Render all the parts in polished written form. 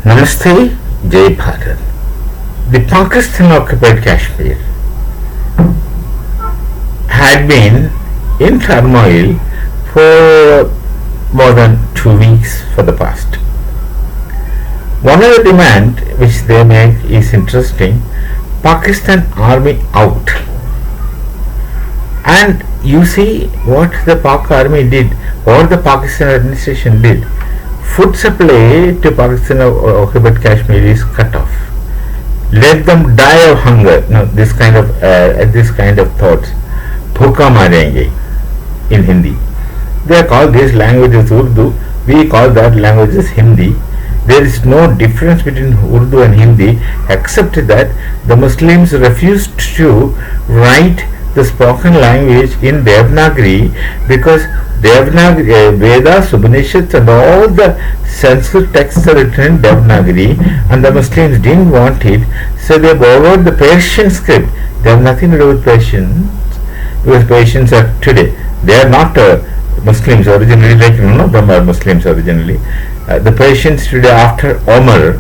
Namaste, Jai Bharat. The Pakistan-occupied Kashmir had been in turmoil for more than 2 weeks for the past. One of the demand which they make is interesting: Pakistan army out. And you see what the Pak army did, or the Pakistan administration did. Food supply to Pakistan occupied Kashmir is cut off. Let them die of hunger. No, this kind of thoughts. Bhuka marenge in Hindi. They call these languages Urdu. We call that language as Hindi. There is no difference between Urdu and Hindi, except that the Muslims refused to write the spoken language in Devanagari, because Devanagari, Vedas, Upanishads and all the Sanskrit texts are written in Devanagari, and the Muslims didn't want it, so they borrowed the Persian script. They have nothing to do with Persians, because Persians are today. They are not Muslims originally, like none of them are Muslims originally. The Persians today, after Omar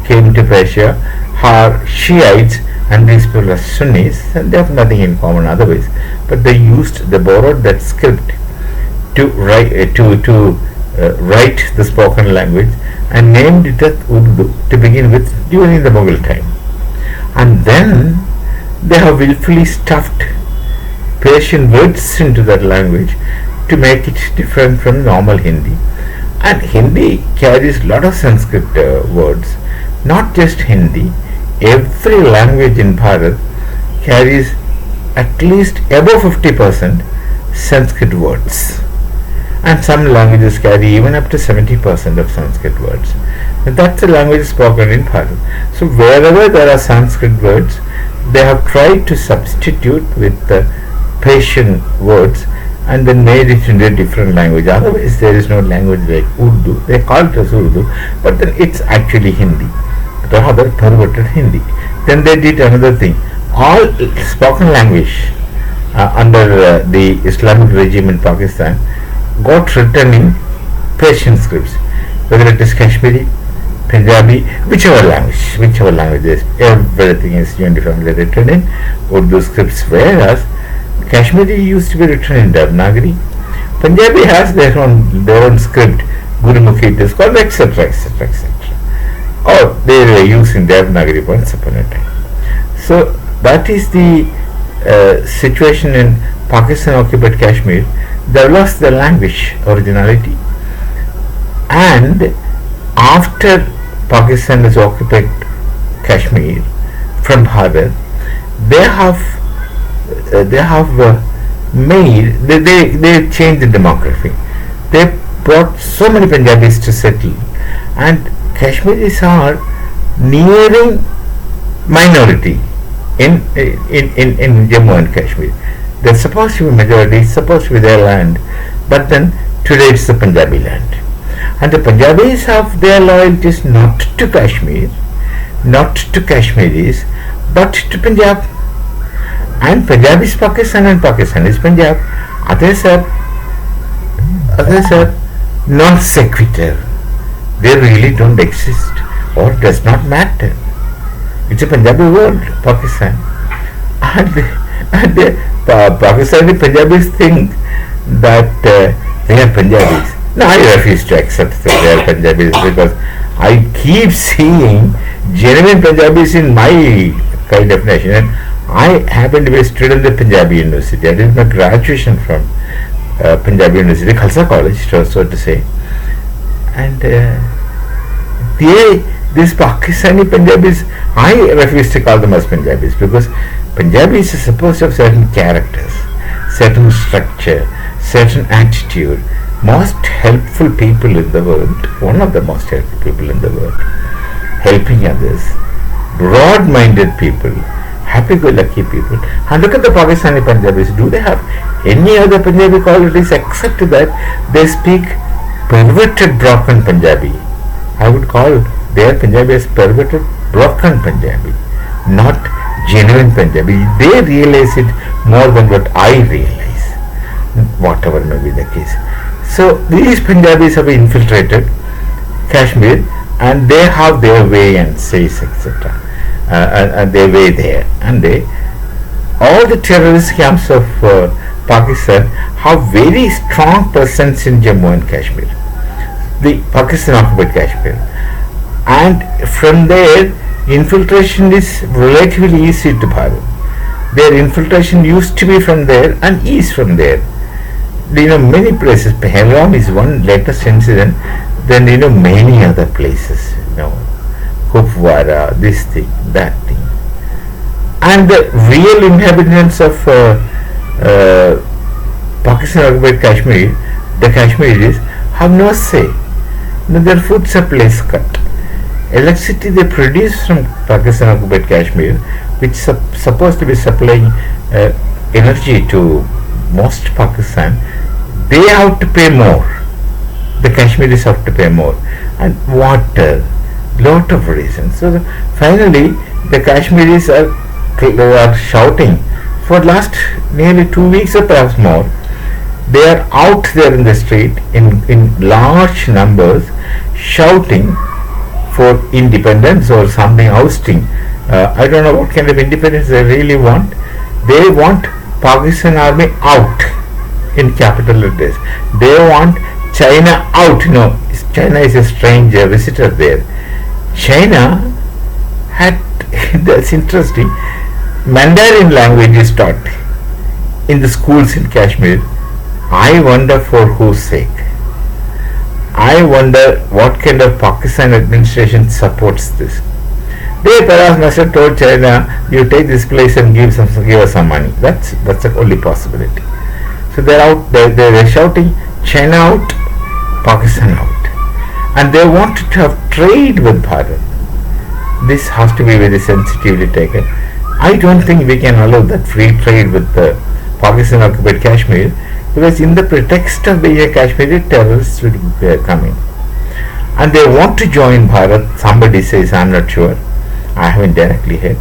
came to Persia, are Shiites, and these people are Sunnis, and they have nothing in common otherwise. But they borrowed that script to write the spoken language and named it as Urdu to begin with during the Mughal time. And then they have willfully stuffed Persian words into that language to make it different from normal Hindi. And Hindi carries a lot of Sanskrit words, not just Hindi. Every language in Bharat carries at least above 50% Sanskrit words, and some languages carry even up to 70% of Sanskrit words. And that's the language spoken in Bharat. So wherever there are Sanskrit words, they have tried to substitute with the Persian words and then made it into a different language. Otherwise there is no language like Urdu. They call it as Urdu, but then it's actually Hindi, rather perverted Hindi. Then they did another thing. All spoken language under the Islamic regime in Pakistan got written in Persian scripts, whether it is Kashmiri, Punjabi, whichever language is, everything is uniformly written in Urdu scripts, whereas Kashmiri used to be written in Devanagari. Punjabi has their own script, Gurumukhi it is called, etc., etc., etc. Or they were using Devanagari once upon a time. So that is the situation in Pakistan-occupied Kashmir. They lost their language originality, and after Pakistan has occupied Kashmir from Bharat, they changed the demography. They brought so many Punjabis to settle, and Kashmiris are nearing minority in Jammu and Kashmir. They're supposed to be majority, it's supposed to be their land, but then today it's the Punjabi land. And the Punjabis have their loyalties not to Kashmir, not to Kashmiris, but to Punjab. And Punjab is Pakistan and Pakistan is Punjab. Others are non sequitur. They really don't exist, or does not matter. It's a Punjabi word, Pakistan. And the Pakistani Punjabis think that they are Punjabis. No, I refuse to accept that they are Punjabis, because I keep seeing genuine Punjabis in my kind of nation. And I happen to be a student at Punjabi University. I did my graduation from Punjabi University, Khalsa College, so to say. And these Pakistani Punjabis, I refuse to call them as Punjabis, because Punjabis are supposed to have certain characters, certain structure, certain attitude. Most helpful people in the world, one of the most helpful people in the world, helping others, broad-minded people, happy-go-lucky people. And look at the Pakistani Punjabis. Do they have any other Punjabi qualities except that they speak perverted broken Punjabi? I would call their Punjabi as perverted broken Punjabi, not genuine Punjabi. They realize it more than what I realize, whatever may be the case. So these Punjabis have infiltrated Kashmir and they have their way and says, etc. And their way there, and all the terrorist camps of Pakistan have very strong presence in Jammu and Kashmir, the Pakistan occupied Kashmir, and from there infiltration is relatively easy to Bharat. Their infiltration used to be from there and is from there. Many places. Pahalgam is one latest incident. Then many other places. Kupwara, this thing, that thing, and the real inhabitants of Pakistan occupied Kashmir, the Kashmiris, have no say. Their food supply is cut. Electricity they produce from Pakistan occupied Kashmir, which is supposed to be supplying energy to most Pakistan, they have to pay more. The Kashmiris have to pay more, and water, lot of reasons. So finally, the Kashmiris are shouting for last nearly 2 weeks or perhaps more. They are out there in the street in large numbers, shouting for independence or something, ousting. I don't know what kind of independence they really want. They want Pakistan army out in capital letters. They want China out. China is a strange visitor there. China had, that's interesting, Mandarin language is taught in the schools in Kashmir. I wonder for whose sake. I wonder what kind of Pakistan administration supports this. They perhaps must have told China, you take this place and give us some money. That's the only possibility. So they're out there, they're shouting China out, Pakistan out, and they want to have trade with Bharat. This has to be very sensitively taken. I don't think we can allow that free trade with Pakistan occupied Kashmir, because in the pretext of being a Kashmiri, terrorists will be coming, and they want to join Bharat. Somebody says, I'm not sure, I haven't directly heard,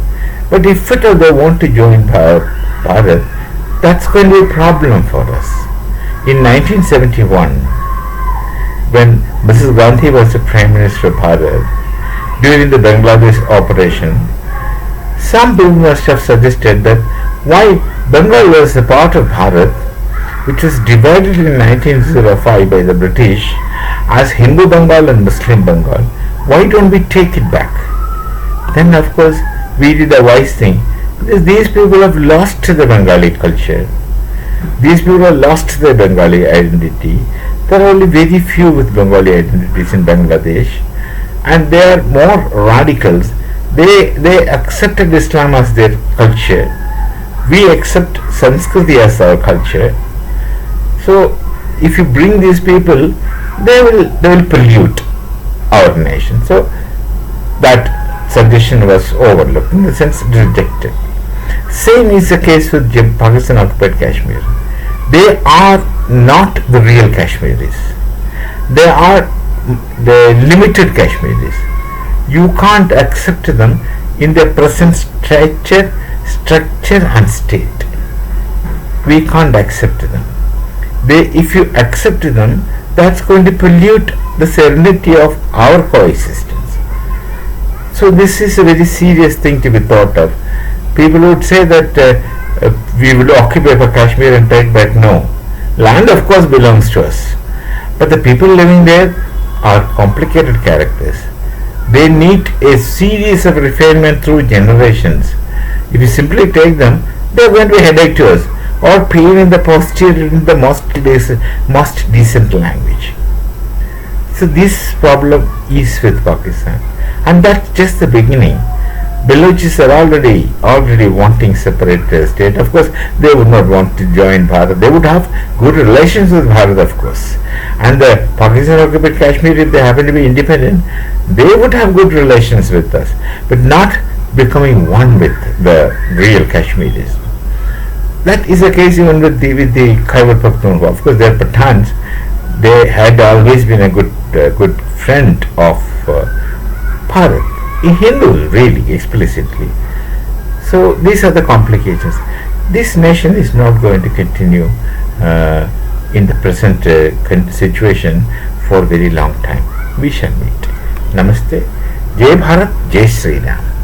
but if at all they want to join Bharat, that's going to be a problem for us. In 1971, when Mrs. Gandhi was the Prime Minister of Bharat, during the Bangladesh operation, some people must have suggested that why Bengal was a part of Bharat, which was divided in 1905 by the British as Hindu Bengal and Muslim Bengal, why don't we take it back? Then of course we did a wise thing, because these people have lost the Bengali culture. These people have lost their Bengali identity. There are only very few with Bengali identities in Bangladesh, and they are more radicals. They accepted Islam as their culture. We accept Sanskriti as our culture. So if you bring these people, they will pollute our nation. So that suggestion was overlooked, in the sense rejected. Same is the case with Pakistan occupied Kashmir. They are not the real Kashmiris. They are the limited Kashmiris. You can't accept them in their present structure and state. We can't accept them. If you accept them, that's going to pollute the serenity of our coexistence. So this is a very serious thing to be thought of. People would say that we will occupy Kashmir and take back. No. Land of course belongs to us. But the people living there are complicated characters. They need a series of refinement through generations. If you simply take them, they are going to be headache to us, or pain in the posture in the most decent language. So this problem is with Pakistan, and that's just the beginning. Balochis are already wanting separate state. Of course, they would not want to join Bharat. They would have good relations with Bharat, of course. And the Pakistan occupied Kashmir, if they happen to be independent, they would have good relations with us, but not becoming one with the real Kashmiris. That is the case even with the Khyber Pakhtunkhwa. Of course, they are Pathans. They had always been a good friend of Bharat. Hindus, really, explicitly. So these are the complications. This nation is not going to continue in the present situation for a very long time. We shall meet. Namaste. Jai Bharat, Jai Sri Ram.